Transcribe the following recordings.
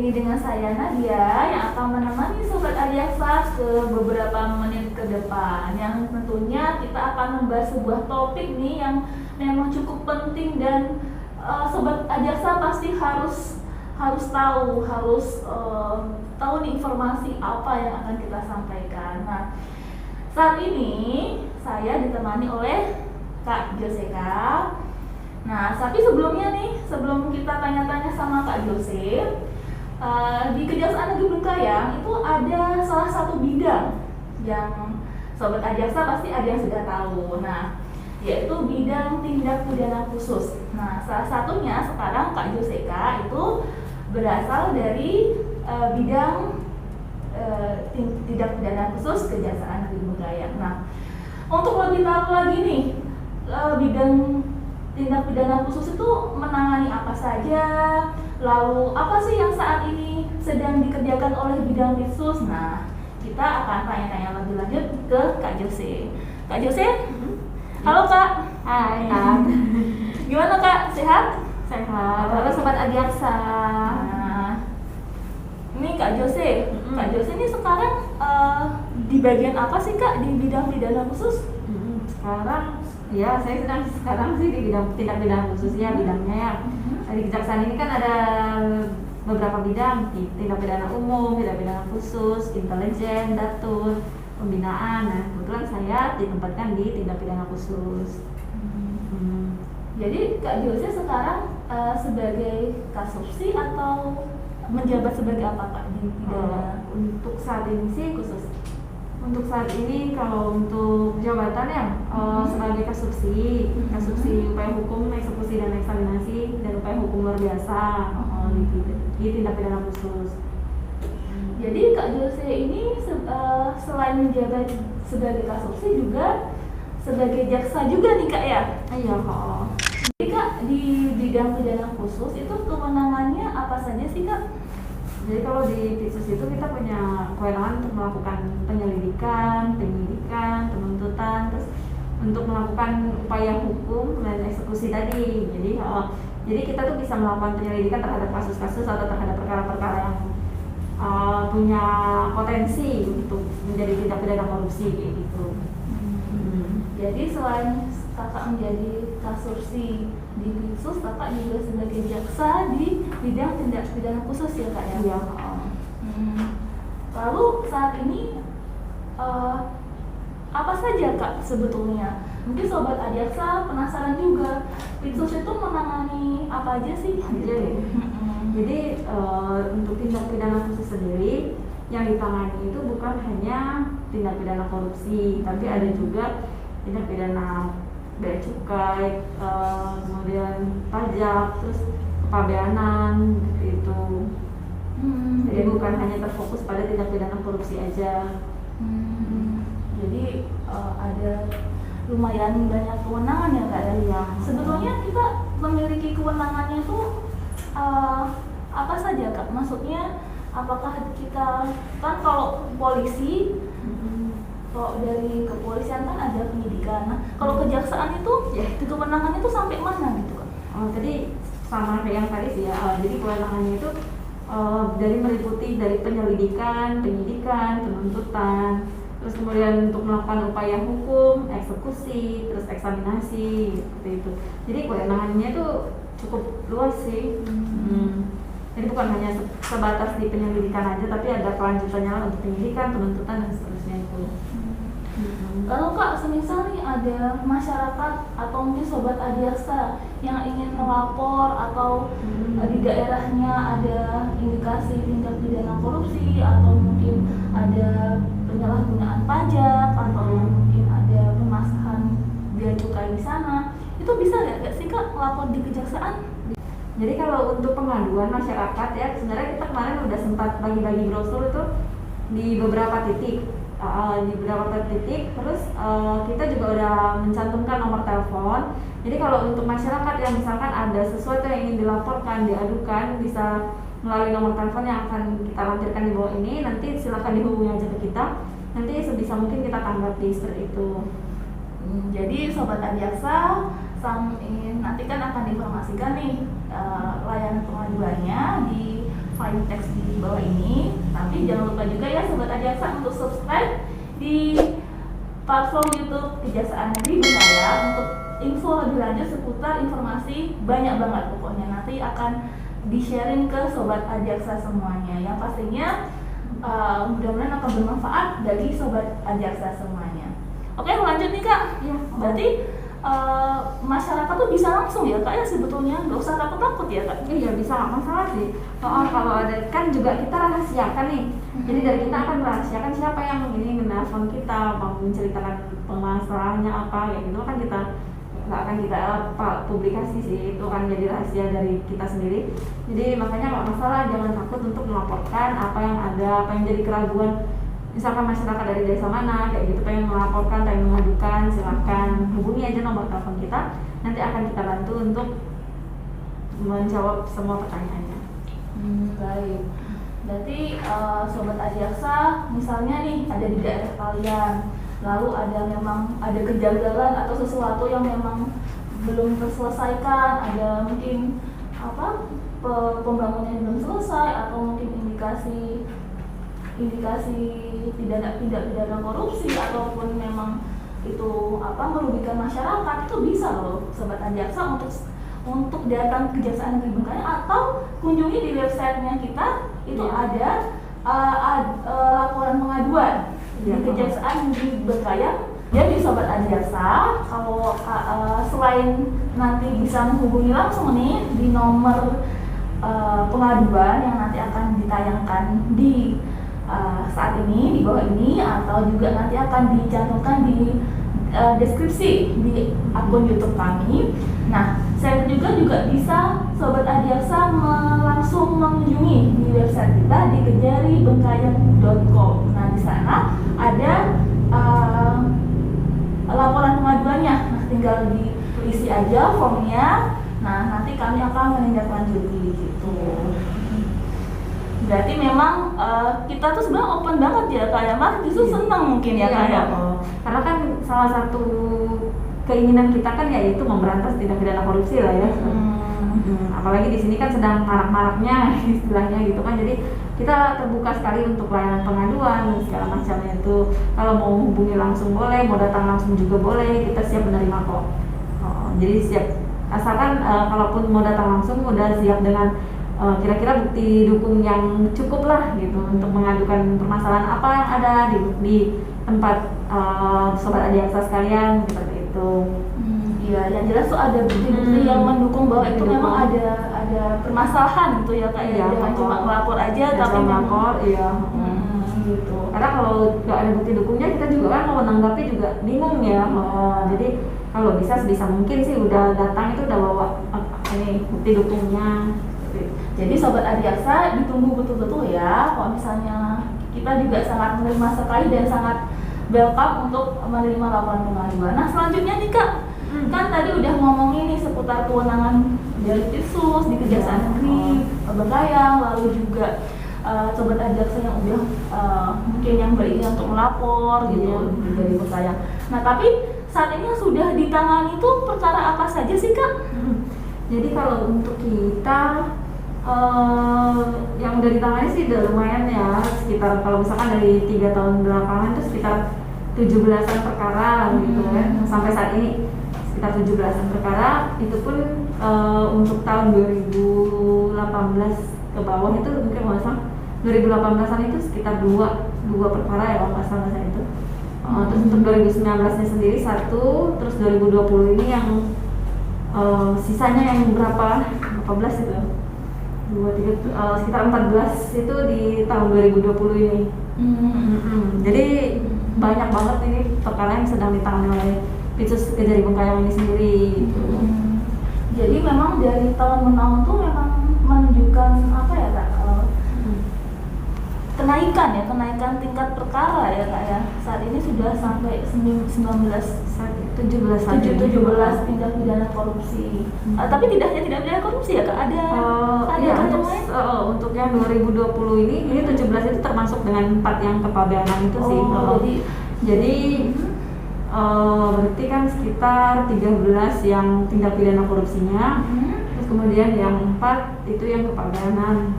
ini dengan saya Nadia yang akan menemani Sobat Adiaksa ke beberapa menit ke depan. Yang tentunya kita akan membahas sebuah topik nih yang memang cukup penting dan Sobat Adiaksa pasti harus tahu, tahu nih informasi apa yang akan kita sampaikan. Nah, saat ini saya ditemani oleh Kak Joseka. Nah, tapi sebelumnya nih, sebelum kita tanya-tanya sama Kak Jose, di Kejaksaan Negeri Bengkayang itu ada salah satu bidang yang Sobat Adiaksa pasti ada yang sudah tahu. Nah, yaitu bidang tindak pidana khusus. Nah, salah satunya sekarang Kak Joseka itu berasal dari bidang tindak pidana khusus Kejaksaan Negeri Bengkayang. Nah, untuk lebih tahu lagi nih, bidang tindak pidana khusus itu menangani apa saja, lalu apa sih yang saat ini sedang dikerjakan oleh bidang khusus. Nah, kita akan tanya-tanya lebih lanjut ke Kak Jose. Kak Jose? Halo Kak. Hai Kak. Gimana Kak? Sehat? Sehat. Halo Sobat Adiaksa. Nah, ini Kak Jose. Kak Jose ini sekarang di bagian apa sih Kak di bidang pidana khusus? Sekarang ya saya sekarang sih di bidang tindak pidana khusus ya bidangnya ya. Di Kejaksaan ini kan ada beberapa bidang, tindak pidana umum, tindak pidana khusus, intelijen, datur, pembinaan. Nah, kebetulan saya ditempatkan di tindak pidana khusus. Jadi Kak Jose sekarang sebagai kasubsi atau menjabat sebagai apa Kak di pidana? Untuk saat ini sih khusus. Untuk saat ini kalau untuk jabatannya sebagai kasubsi upaya hukum, eksekusi dan eksaminasi dan upaya hukum luar biasa di tindak pidana khusus. Jadi Kak Jose ini selain menjabat sebagai kasubsi juga sebagai jaksa juga nih Kak ya? Iya. Jadi Kak di bidang pidana khusus itu kewenangannya apa saja sih Kak? Jadi kalau di Pitsus itu kita punya kewenangan untuk melakukan penyelidikan, penyidikan, penuntutan, terus untuk melakukan upaya hukum dan eksekusi tadi. Jadi kita tuh bisa melakukan penyelidikan terhadap kasus-kasus atau terhadap perkara-perkara yang punya potensi untuk menjadi tindak pidana korupsi kayak gitu. Jadi selain Kakak menjadi kasubsi di Pitsus, Kakak juga sebagai jaksa di bidang tindak pidana khusus ya Kak ya? Iya. Lalu saat ini apa saja Kak sebetulnya? Mungkin Sobat Adiaksa penasaran juga, Pitsus itu menangani apa aja sih? Jadi untuk tindak pidana khusus sendiri yang ditangani itu bukan hanya tindak pidana korupsi, tapi ada juga tindak pidana bea cukai, kemudian pajak, terus kepabeanan gitu. Jadi bukan hanya terfokus pada tindak pidana korupsi aja. Jadi ada lumayan banyak kewenangan ya Kak ya. Sebetulnya kita memiliki kewenangannya itu apa saja Kak? Maksudnya apakah kita kan kalau polisi kalau dari kepolisian kan ada penyidikan. Nah, kalau kejaksaan itu kewenangannya itu sampai mana gitu Kak? Tadi sama kayak yang tadi sih ya. Jadi kewenangannya itu dari meliputi dari penyelidikan, penyidikan, penuntutan, terus kemudian untuk melakukan upaya hukum, eksekusi, terus eksaminasi seperti itu. Jadi kewenangannya itu cukup luas sih. Jadi bukan hanya sebatas di penyelidikan aja, tapi ada kelanjutannya untuk penyidikan, penuntutan dan seterusnya itu. Lalu Kak, semisal nih ada masyarakat atau mungkin Sobat Adiaksa yang ingin melapor atau di daerahnya ada indikasi tindak pidana korupsi atau mungkin ada penyalahgunaan pajak atau mungkin ada pemasahan bea cukai di sana, itu bisa nggak sih Kak melapor di kejaksaan? Jadi kalau untuk pengaduan masyarakat ya, sebenarnya kita kemarin udah sempat bagi-bagi brosur itu di beberapa titik. Terus kita juga udah mencantumkan nomor telepon. Jadi kalau untuk masyarakat yang misalkan ada sesuatu yang ingin dilaporkan, diadukan, bisa melalui nomor telepon yang akan kita lampirkan di bawah ini. Nanti silakan dihubungi aja ke kita. Nanti sebisa mungkin kita tanggapi seperti itu. Jadi Sobat Adiaksa nanti kan akan diinformasikan nih layanan pengaduannya di file text di bawah ini. Tapi jangan lupa juga ya Sobat Adiaksa untuk subscribe di platform YouTube Kejaksaan Negeri Bengkayang untuk info lebih lanjut seputar informasi banyak banget pokoknya. Nanti akan di-sharing ke Sobat Adiaksa semuanya. Yang pastinya mudah-mudahan akan bermanfaat bagi Sobat Adiaksa semuanya. Oke, lanjut nih Kak. Iya. Berarti masyarakat tuh bisa langsung ya Kak ya sebetulnya, nggak usah takut-takut ya Kak? Iya, bisa, nggak masalah sih. Kalau ada kan juga kita rahasiakan nih. Jadi dari kita akan merahasiakan siapa yang ini menelpon kita, mau menceritakan permasalahannya apa, kayak gitu kan kita nggak akan kita publikasi sih, itu kan jadi rahasia dari kita sendiri. Jadi makanya nggak masalah, jangan takut untuk melaporkan apa yang ada, apa yang jadi keraguan. Misalkan masyarakat dari desa mana kayak gitu pengen melaporkan, pengen mengadukan, silakan hubungi aja nomor telepon kita, nanti akan kita bantu untuk menjawab semua pertanyaannya. Baik. Berarti Sobat Adiaksa misalnya nih ada di daerah kalian, lalu memang ada kejanggalan atau sesuatu yang memang belum terselesaikan, ada mungkin pembangunan yang belum selesai, atau mungkin indikasi tidak pidana korupsi, ataupun memang itu merugikan masyarakat, itu bisa loh Sobat Adiaksa untuk datang ke Kejaksaan Negeri Bengkayang atau kunjungi di websitenya kita, itu ada laporan pengaduan di Kejaksaan Negeri Bengkayang. Jadi Sobat Adiaksa kalau selain nanti bisa menghubungi langsung nih di nomor pengaduan yang nanti akan ditayangkan di saat ini di bawah ini, atau juga nanti akan dicantumkan di deskripsi di akun YouTube kami. Nah, saya juga bisa Sobat Adiaksa langsung mengunjungi di website kita di kejari-bengkayang.com. Nah, di sana ada laporan pengaduannya. Nah, tinggal diisi aja formnya. Nah, nanti kami akan menindaklanjuti di situ. Berarti memang kita tuh sebenarnya open banget ya Kak ya, Mas justru senang mungkin ya Kak ya. Karena kan salah satu keinginan kita kan yaitu memberantas tindak pidana korupsi lah ya. Apalagi di sini kan sedang marak-maraknya istilahnya gitu kan, jadi kita terbuka sekali untuk layanan pengaduan dan segala macamnya itu. Kalau mau hubungi langsung boleh, mau datang langsung juga boleh, kita siap menerima kok. Jadi siap, asalkan kalaupun mau datang langsung udah siap dengan kira-kira bukti dukung yang cukup lah gitu untuk mengadukan permasalahan apa yang ada di tempat Sobat Adiaksa sekalian seperti itu. Iya, yang jelas tuh ada bukti-bukti yang mendukung bahwa itu memang ada permasalahan gitu ya Kak ya. Jangan cuma melapor aja tapi melapor, iya. Gitu. Karena kalau nggak ada bukti dukungnya kita juga kan mau menanggapi juga bingung ya. Jadi kalau bisa sebisa mungkin sih udah datang itu udah bawa ini bukti dukungnya. Jadi Sobat Adiaksa ditunggu betul-betul ya. Kalau misalnya kita juga sangat menerima sekali dan sangat welcome untuk menerima laporan pengaduan. Nah, selanjutnya nih Kak, kan tadi udah ngomongin nih seputar kewenangan dari Tipsus di Kejaksaan Negeri Bengkayang, lalu juga Sobat Adiaksa yang udah mungkin yang beringin untuk melapor gitu dari Bengkayang. Nah, tapi saat ini yang sudah ditangani itu perkara apa saja sih Kak? Jadi kalau untuk kita yang udah ditangani sih udah lumayan ya, sekitar kalau misalkan dari 3 tahun belakangan itu sekitar 17-an perkara gitu kan, sampai saat ini sekitar 17-an perkara. Itu pun untuk tahun 2018 ke bawah itu mungkin nggak salah 2018-an itu sekitar 2 perkara ya kalau nggak salah saya itu. Terus untuk 2019-nya sendiri 1, terus 2020 ini yang sisanya yang berapa 14 itu 2, 3, sekitar 14 itu di tahun 2020 ini. Jadi banyak banget ini perkara yang sedang ditangani oleh Tipsus Kejari Bengkayang ini sendiri gitu. Jadi memang dari tahun ke tahun tuh memang menunjukkan apa ya Kak, kenaikan tingkat perkara ya Kak ya. Saat ini sudah sampai 17 tindak pidana korupsi. Tapi tidak hanya tindak pidana korupsi ya Kak, ada untuk, untuk yang 2020 ini 17 itu termasuk dengan 4 yang kepabeanan itu sih. Jadi berarti kan sekitar 13 yang tindak pidana korupsinya, terus kemudian yang 4 itu yang kepabeanan.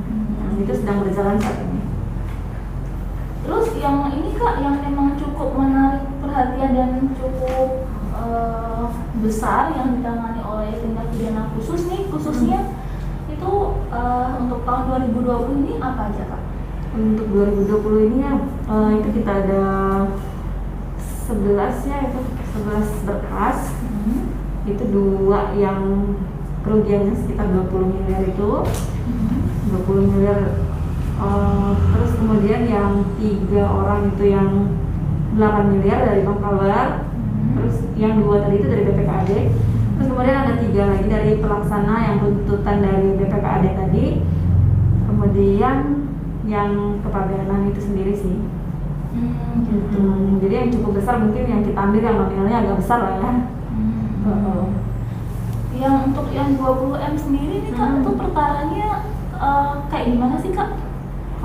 itu sedang berjalan saat ini. Terus yang ini Kak, yang memang cukup menarik perhatian dan cukup besar yang ditangani oleh tindak pidana khusus nih, khususnya itu untuk tahun 2020 ini apa aja Kak? Untuk 2020 ini ya, itu kita ada 11 ya, itu 11 berkas. Itu 2 yang kerugiannya sekitar 20 miliar itu, 20 miliar. Terus kemudian yang 3 orang itu yang 8 miliar dari Bank Kabar. Terus yang 2 tadi itu dari BPKAD. Terus kemudian ada 3 lagi dari pelaksana yang tuntutan dari BPKAD tadi. Kemudian yang kepabeanan itu sendiri sih. Gitu. Jadi yang cukup besar mungkin yang kita ambil yang nominalnya agak besar lah ya. Yang untuk yang 20M sendiri nih Kak, itu perkaranya kayak gimana sih Kak?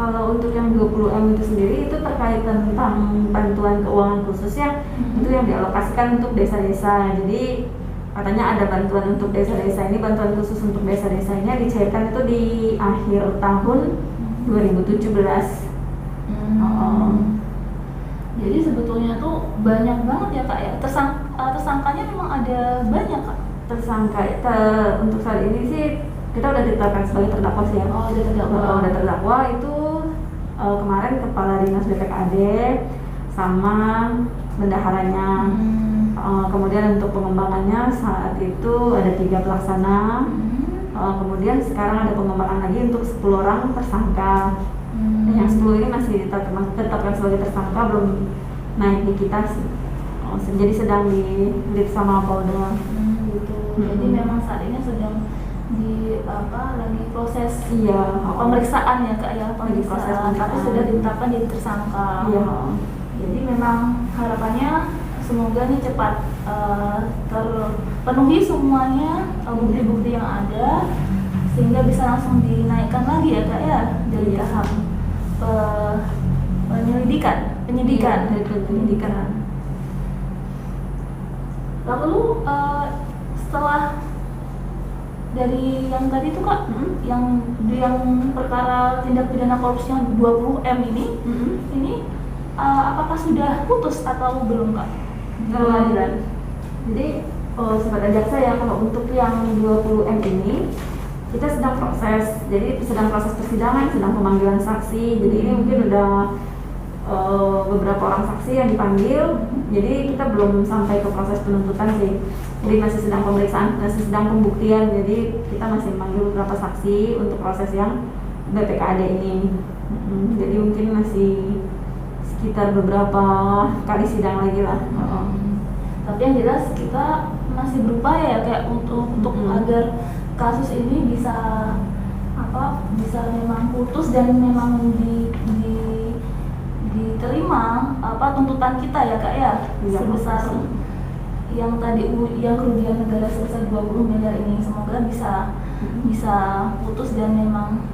Kalau untuk yang 20M itu sendiri itu terkait tentang bantuan keuangan khususnya, itu yang dialokasikan untuk desa-desa. Jadi katanya ada bantuan untuk desa-desa ini, bantuan khusus untuk desa-desanya dicairkan itu di akhir tahun 2017. Jadi sebetulnya tuh banyak banget ya Kak ya, tersangkanya memang ada banyak Kak? Untuk saat ini sih kita udah ditetapkan sebagai terdakwa sih ya. Udah terdakwa. Udah terdakwa itu kemarin Kepala Dinas BPKAD sama bendaharanya. Kemudian untuk pengembangannya saat itu ada 3 pelaksana. Kemudian sekarang ada pengembangan lagi untuk 10 orang tersangka. Yang 10 ini masih ditetapkan sebagai tersangka, belum naik di kita sih. Jadi sedang di sama Polda. Gitu. Jadi memang saat ini sedang lagi proses pemeriksaan ya Kak ya, pemeriksaan, tapi sudah ditetapkan jadi tersangka. Jadi memang harapannya semoga nih cepat terpenuhi semuanya bukti-bukti yang ada, sehingga bisa langsung dinaikkan lagi ya Kak ya dari tahap penyidikan. Lalu setelah dari yang tadi tuh Kak, yang perkara tindak pidana korupsi yang 20M ini apakah sudah putus atau belum Kak? Jadi Sobat Jaksa ya, kalau untuk yang 20M ini kita sedang proses, jadi sedang proses persidangan, sedang pemanggilan saksi. Jadi ini mungkin udah beberapa orang saksi yang dipanggil, jadi kita belum sampai ke proses penuntutan sih. Jadi masih sedang pemeriksaan, masih sedang pembuktian. Jadi kita masih memanggil beberapa saksi untuk proses yang BPKAD ini. Jadi mungkin masih sekitar beberapa kali sidang lagi lah. Tapi yang jelas kita masih berupaya ya kayak untuk agar kasus ini bisa memang putus dan memang diterima tuntutan kita ya Kak ya, sebesar yang tadi yang kerugian negara sebesar 20 miliar ini, semoga bisa putus dan memang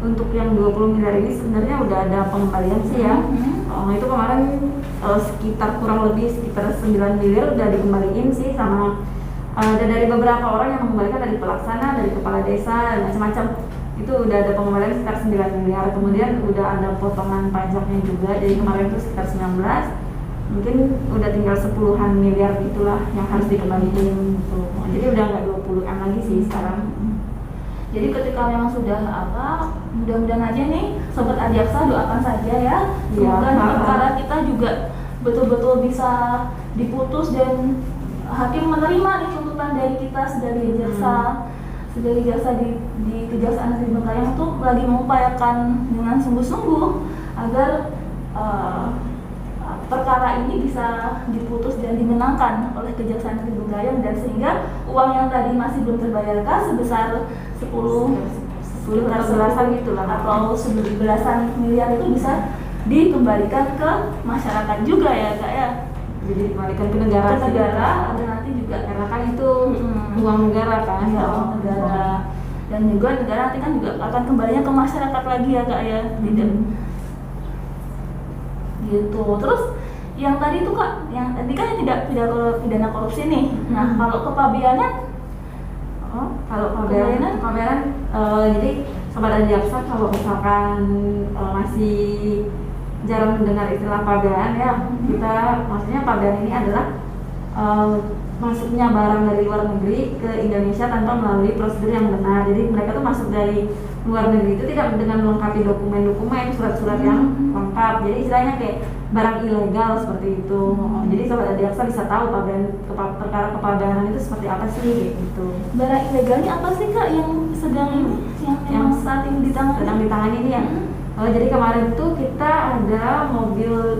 untuk yang 20 miliar ini sebenarnya udah ada pengembalian sih ya. Itu kemarin kurang lebih sekitar 9 miliar udah dikembaliin sih sama ada dari beberapa orang yang mengembalikan, dari pelaksana, dari kepala desa dan macam-macam. Itu udah ada pengembalian sekitar 9 miliar. Kemudian udah ada potongan pajaknya juga. Jadi kemarin itu sekitar 19. Mungkin udah tinggal 10-an miliar gitulah yang harus dikembaliin gitu. Jadi udah nggak 20M lagi sih sekarang. Jadi ketika memang sudah mudah-mudahan aja nih Sobat Adiaksa doakan saja ya. Semoga perkara kita juga betul-betul bisa diputus dan hakim menerima nih tuntutan dari kita sebagai jaksa di Kejaksaan Negeri Bengkayang itu lagi mengupayakan dengan sungguh-sungguh agar perkara ini bisa diputus dan dimenangkan oleh Kejaksaan Negeri Bengkayang, dan sehingga uang yang tadi masih belum terbayarkan sebesar 11-an gitulah atau 11 miliar itu bisa dikembalikan ke masyarakat juga ya Kak ya. Jadi dikembalikan ke negara dan nanti juga karena kan itu uang negara kan, uang negara, dan juga negara nanti kan juga akan kembalinya ke masyarakat lagi ya Kak ya. Gitu. Terus yang tadi tuh Kak, yang tadi kan tidak pidana korupsi nih. Nah, kalau kepabeanan Kalau pabeanan, jadi Sobat Adiaksa kalau misalkan masih jarang mendengar istilah pabean ya, kita maksudnya pabean ini adalah masuknya barang dari luar negeri ke Indonesia tanpa melalui prosedur yang benar. Jadi mereka tuh masuk dari luar negeri itu tidak dengan melengkapi dokumen-dokumen, surat-surat yang lengkap. Jadi istilahnya kayak barang ilegal seperti itu. Jadi Sobat Adiaksa bisa tahu perkara kepabeanan itu seperti apa sih kayak gitu. Barang ilegalnya apa sih Kak yang sedang yang saat ini ditangani ini ya? Jadi kemarin tuh kita ada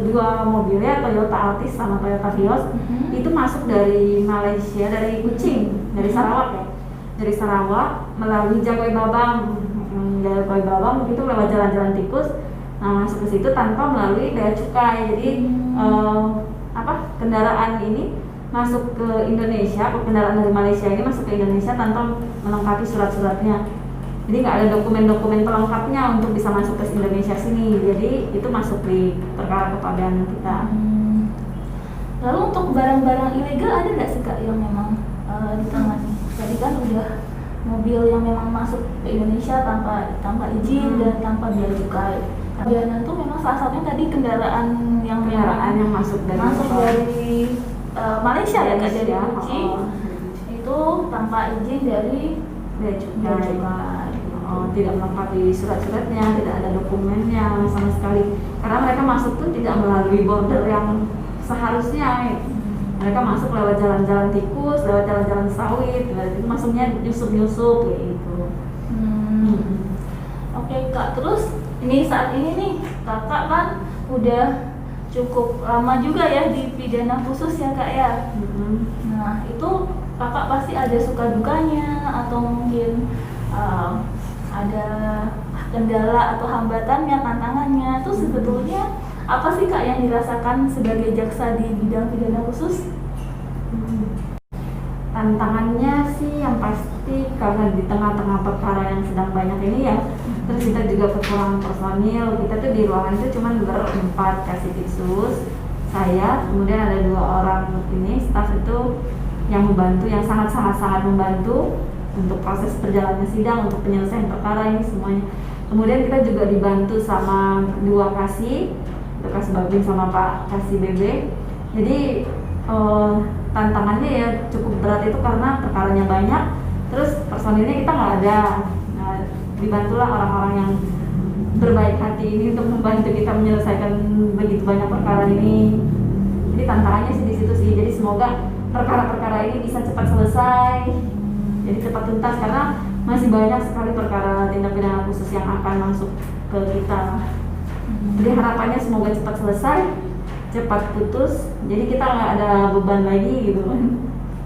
dua mobil ya, Toyota Altis sama Toyota Vios. Itu masuk dari Malaysia, dari Kuching, dari Sarawak ya. Dari Sarawak melalui Jagoy Babang. Jagoy Babang itu lewat jalan-jalan tikus. Nah, masuk ke situ tanpa melalui bea cukai. Jadi kendaraan ini masuk ke Indonesia, kendaraan dari Malaysia ini masuk ke Indonesia tanpa melengkapi surat-suratnya. Jadi nggak ada dokumen-dokumen pelengkapnya untuk bisa masuk ke Indonesia sini. Jadi itu masuk di perkara kepabeanan kita. Lalu untuk barang-barang ilegal ada nggak sih Kak yang memang ditangani? Tadi kan udah mobil yang memang masuk ke Indonesia tanpa izin dan tanpa bea cukai. Kepabeanan itu memang salah satunya tadi kendaraan yang masuk dari Malaysia ya Kak, dari Kuching itu tanpa izin dari bea cukai. Tidak melengkapi surat-suratnya, tidak ada dokumennya sama sekali. Karena mereka masuk tuh tidak melalui border yang seharusnya. Mereka masuk lewat jalan-jalan tikus, lewat jalan-jalan sawit, itu masuknya nyusup-nyusup kayak gitu. Oke Kak, terus ini saat ini nih Kakak kan udah cukup lama juga ya di pidana khusus ya Kak ya. Nah itu Kakak pasti ada suka dukanya atau mungkin ada kendala atau hambatannya, tantangannya. Itu sebetulnya apa sih Kak yang dirasakan sebagai jaksa di bidang pidana khusus? Tantangannya sih yang pasti karena di tengah-tengah perkara yang sedang banyak ini ya, terus kita juga kekurangan personil. Kita tuh di ruangan itu cuma berempat, Kasitipsus, saya, kemudian ada 2 orang ini staf itu yang membantu, yang sangat membantu untuk proses perjalanan sidang, untuk penyelesaian perkara ini semuanya. Kemudian kita juga dibantu sama 2 kasih Babin sama Pak Kasih BB. Jadi tantangannya ya cukup berat itu karena perkaranya banyak, terus personilnya kita nggak ada. Nah, dibantulah orang-orang yang berbaik hati ini untuk membantu kita menyelesaikan begitu banyak perkara ini. Jadi tantangannya sih di situ sih. Jadi semoga perkara-perkara ini bisa cepat selesai, jadi cepat tuntas karena masih banyak sekali perkara tindak pidana khusus yang akan masuk ke kita. Jadi harapannya semoga cepat selesai, cepat putus, jadi kita nggak ada beban lagi gitu kan.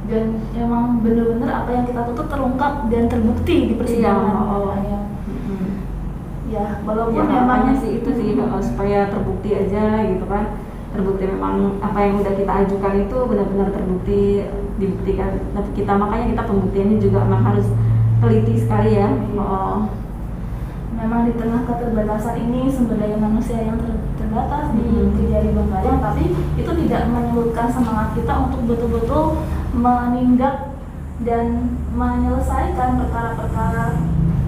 Dan memang benar-benar apa yang kita tuntut terungkap dan terbukti di persidangan. Ya, walaupun ya, memang sih itu sih supaya terbukti aja gitu kan. Terbukti memang apa yang udah kita ajukan itu benar-benar terbukti, dibuktikan. Tapi makanya kita pembuktiannya juga memang harus teliti sekali ya. Memang di tengah keterbatasan ini sumber daya manusia yang terbatas di Kejari Bangkalan, tapi itu tidak menyurutkan semangat kita untuk betul-betul menindak dan menyelesaikan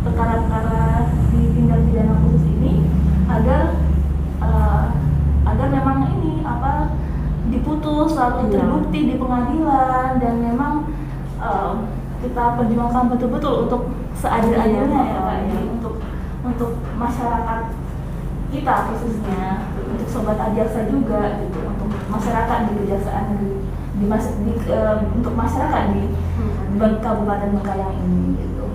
perkara-perkara di tindak pidana khusus ini agar memang ini diputus lalu terbukti di pengadilan, dan memang kita perjuangkan betul-betul untuk seadil-adilnya ya Kak, untuk masyarakat kita khususnya, untuk Sobat Adiaksa juga gitu, untuk masyarakat di Kejaksaan Negeri untuk masyarakat di Kabupaten Bengkayang ini gitu.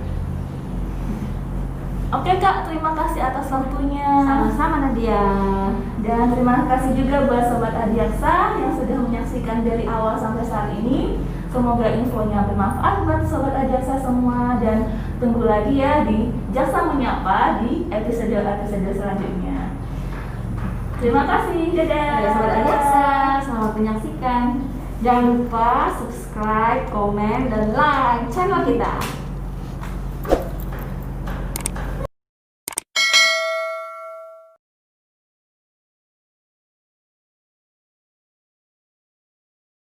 Oke Kak, terima kasih atas waktunya. Sama-sama Nadia. Dan terima kasih juga buat Sobat Adiaksa yang sudah menyaksikan dari awal sampai saat ini. Semoga infonya bermanfaat buat Sobat Adiaksa semua, dan tunggu lagi ya di Jaksa Menyapa di episode selanjutnya. Terima kasih, dadah. Sobat Adiaksa, selamat menyaksikan. Jangan lupa subscribe, komen, dan like channel kita.